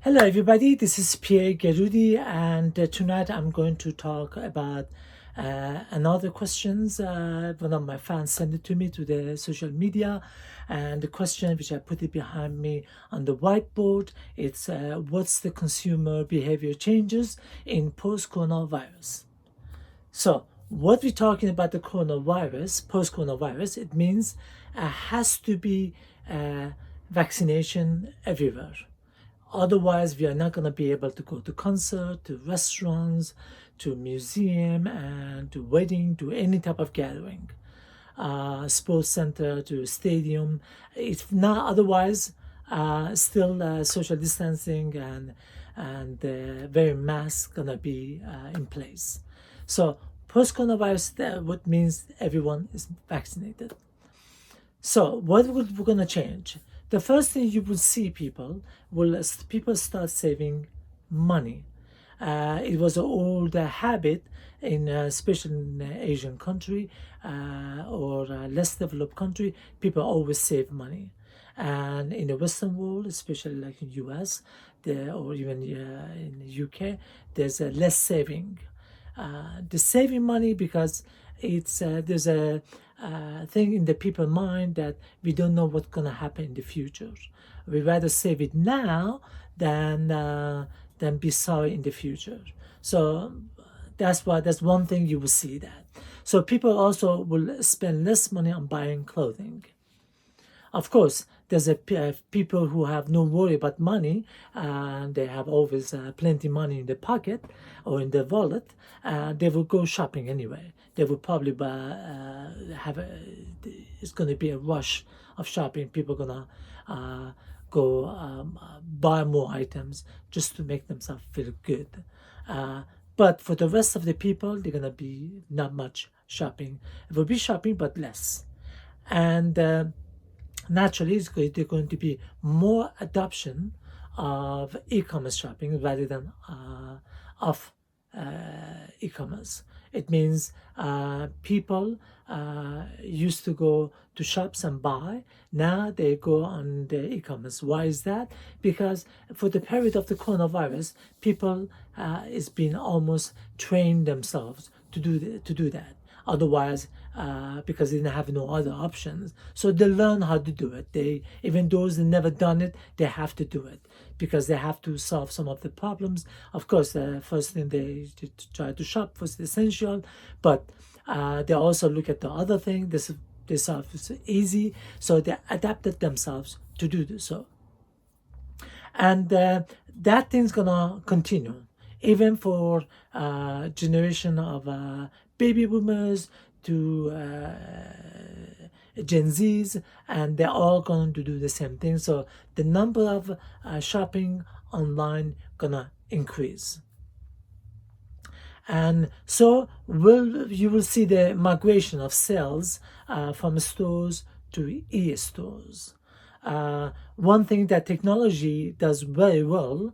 Hello everybody, this is Pierre Gerudi, and tonight I'm going to talk about another questions. One of my fans sent it to me to the social media, and the question which I put it behind me on the whiteboard, it's what's the consumer behavior changes in post-coronavirus? So what we're talking about the coronavirus, post-coronavirus, it means has to be vaccination everywhere. Otherwise, we are not going to be able to go to concert, to restaurants, to museum, and to wedding, to any type of gathering, sports center, to stadium. If not otherwise, still social distancing and very mask gonna be in place. So post coronavirus, what means everyone is vaccinated. So what we're going to change? The first thing you will see people start saving money. It was an old habit especially in Asian country or less developed country. People always save money, and in the Western world, especially like in US, or even in the UK, there's less saving. The saving money because there's a thing in the people mind that we don't know what's gonna happen in the future. We rather save it now than be sorry in the future. So that's one thing you will see that. So people also will spend less money on buying clothing. Of course, there's people who have no worry about money, and they have always plenty money in their pocket or in their wallet. They will go shopping anyway. They will probably it's going to be a rush of shopping. People are going to go buy more items just to make themselves feel good. But for the rest of the people, they're going to be not much shopping. It will be shopping, but less. And naturally, there's going to be more adoption of e-commerce shopping rather than off e-commerce. It means people used to go to shops and buy. Now they go on the e-commerce. Why is that? Because for the period of the coronavirus, people is being almost trained themselves to do that. Otherwise, because they didn't have no other options, so they learn how to do it. Even those that never done it, they have to do it because they have to solve some of the problems. Of course, the first thing they try to shop was essential, but they also look at the other thing. This is easy, so they adapted themselves to do so, and that thing's gonna continue even for generation of baby boomers to Gen Zs, and they're all going to do the same thing. So the number of shopping online gonna increase, and so you will see the migration of sales from stores to e-stores. One thing that technology does very well,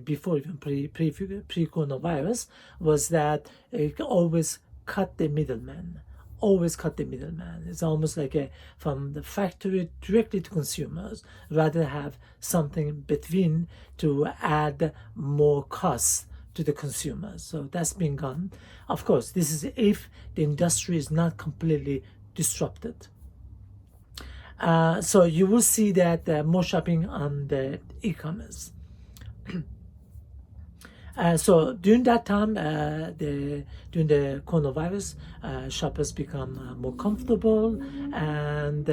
before even pre-coronavirus, was that it always cut the middleman. Always cut the middleman. It's almost like from the factory directly to consumers, rather than have something between to add more costs to the consumers. So that's been gone. Of course, this is if the industry is not completely disrupted. So you will see that more shopping on the e-commerce. So during that time, during the coronavirus, shoppers become more comfortable, and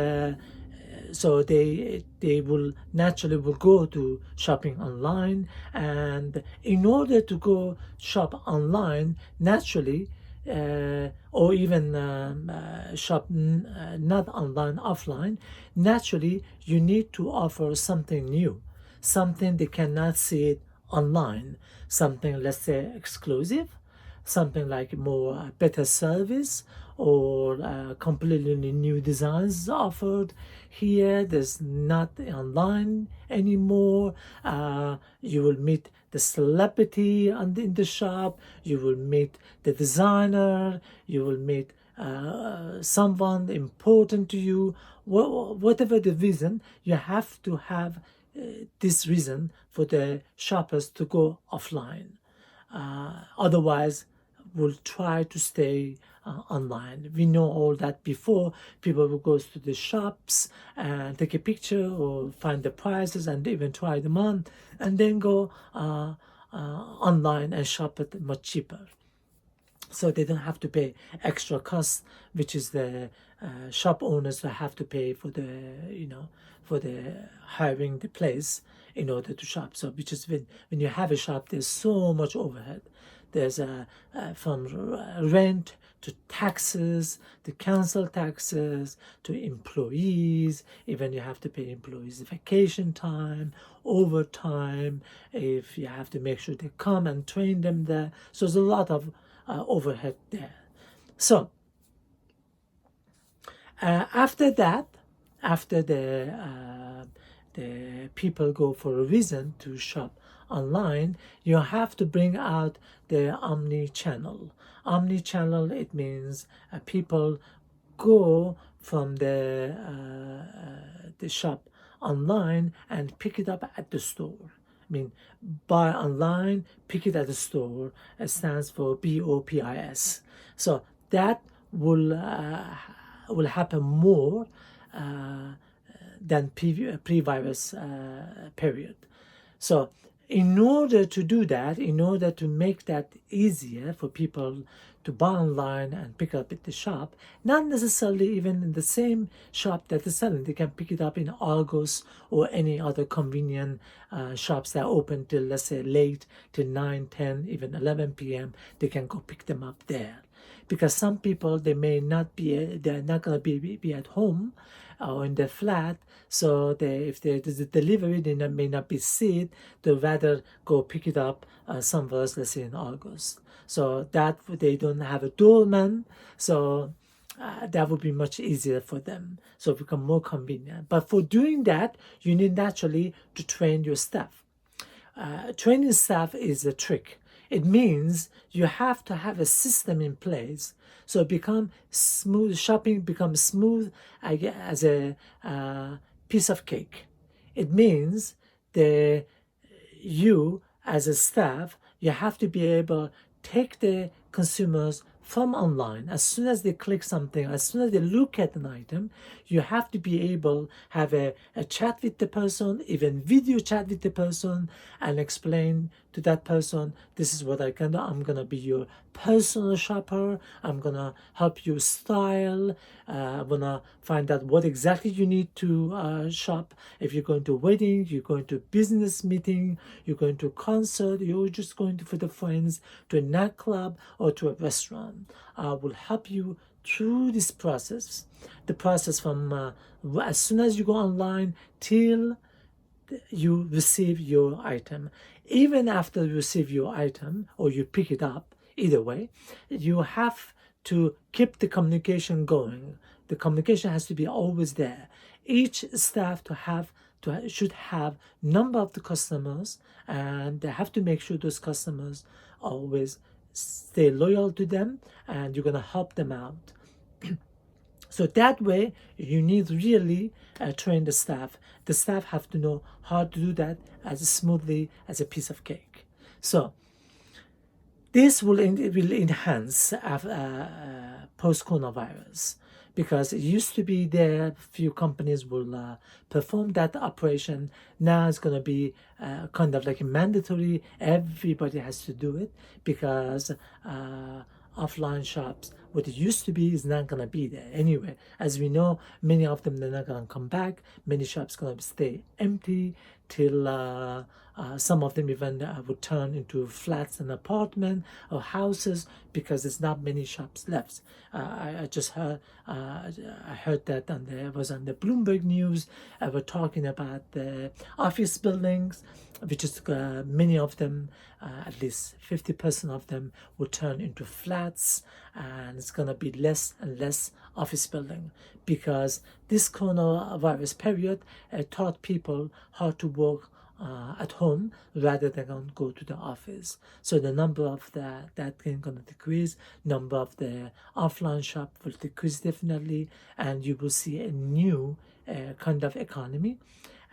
so they will naturally go to shopping online. And in order to go shop online naturally, or even shop not online, offline, naturally you need to offer something new, something they cannot see it online, something, let's say, exclusive, something like more better service, or completely new designs offered. Here there's not online anymore. You will meet the celebrity in the shop, you will meet the designer, you will meet someone important to you. Whatever the reason, you have to have this reason for the shoppers to go offline. Otherwise, will try to stay online. We know all that before. People will go to the shops and take a picture or find the prices and even try them on, and then go online and shop it much cheaper. So they don't have to pay extra costs, which is the shop owners that have to pay for the, for the hiring the place in order to shop. So which is when you have a shop, there's so much overhead. There's from rent to taxes, to council taxes, to employees. Even you have to pay employees vacation time, overtime, if you have to make sure they come and train them there. So there's a lot of overhead there. So after that, after the people go for a reason to shop online, you have to bring out the omnichannel. Omnichannel, it means people go from the shop online and pick it up at the store. I mean, buy online, pick it at the store. It stands for BOPIS. So that will happen more than pre-virus period. So in order to do that, in order to make that easier for people to buy online and pick up at the shop, not necessarily even in the same shop that is selling, they can pick it up in Argos or any other convenient shops that are open till, let's say, late till 9, 10, even 11 p.m. They can go pick them up there. Because some people, they're not going to be at home or in their flat, so if there's a delivery, they may not be seen. They'd rather go pick it up somewhere else, let's say in August. So that they don't have a doorman, so that would be much easier for them. So it become more convenient. But for doing that, you need naturally to train your staff. Training staff is a trick. It means you have to have a system in place so it becomes smooth. Shopping becomes smooth as a piece of cake. It means you as a staff, you have to be able to take the consumers from online. As soon as they click something, as soon as they look at an item, you have to be able to have a chat with the person, even video chat with the person, and explain to that person, this is what I can do. I'm going to be your personal shopper. I'm going to help you style. I'm going to find out what exactly you need to shop. If you're going to wedding, you're going to business meeting, you're going to concert, you're just going for the friends, to a nightclub or to a restaurant. I will help you through this process. The process from as soon as you go online till you receive your item. Even after you receive your item or you pick it up, either way, you have to keep the communication going. The communication has to be always there. Each staff should have number of the customers, and they have to make sure those customers always stay loyal to them, and you're going to help them out. So that way, you need really train the staff. The staff have to know how to do that as smoothly as a piece of cake. So this will enhance post-coronavirus, because it used to be there, few companies will perform that operation. Now it's going to be kind of like mandatory. Everybody has to do it, because offline shops, what it used to be is not going to be there anyway. As we know, many of them, they're not going to come back. Many shops going to stay empty till some of them even would turn into flats and apartments or houses, because there's not many shops left. I just heard I heard that was on the Bloomberg News. We're talking about the office buildings, which is many of them, at least 50% of them, will turn into flats, and it's going to be less and less office building, because this coronavirus period taught people how to work at home rather than go to the office. So the number of that can going to decrease. Number of the offline shop will decrease definitely, and you will see a new kind of economy.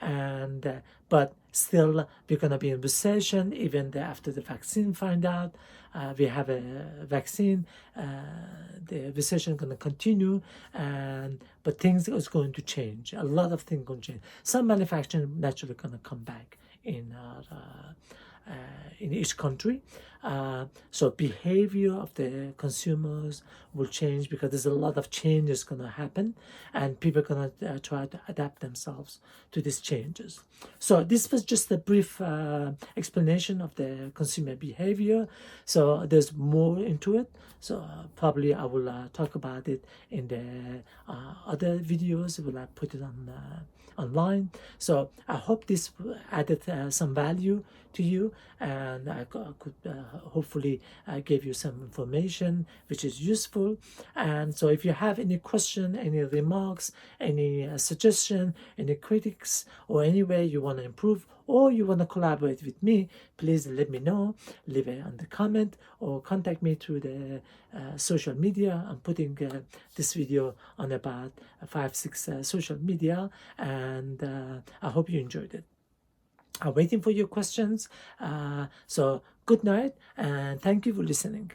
and but still we're going to be in recession even after the vaccine find out we have a vaccine. The recession going to continue, and but things is going to change. A lot of things going to change. Some manufacturing naturally going to come back in each country. So behavior of the consumers will change because there's a lot of changes going to happen, and people are going to try to adapt themselves to these changes. So this was just a brief explanation of the consumer behavior. So there's more into it. So probably I will talk about it in the other videos. Will I put it on online? So I hope this added some value to you, and I could hopefully give you some information which is useful. And so if you have any question, any remarks, any suggestion, any critics, or any way you want to improve, or you want to collaborate with me, please let me know. Leave it on the comment or contact me through the social media. I'm putting this video on about 5-6 social media, and I hope you enjoyed it. I'm waiting for your questions. So good night, and thank you for listening.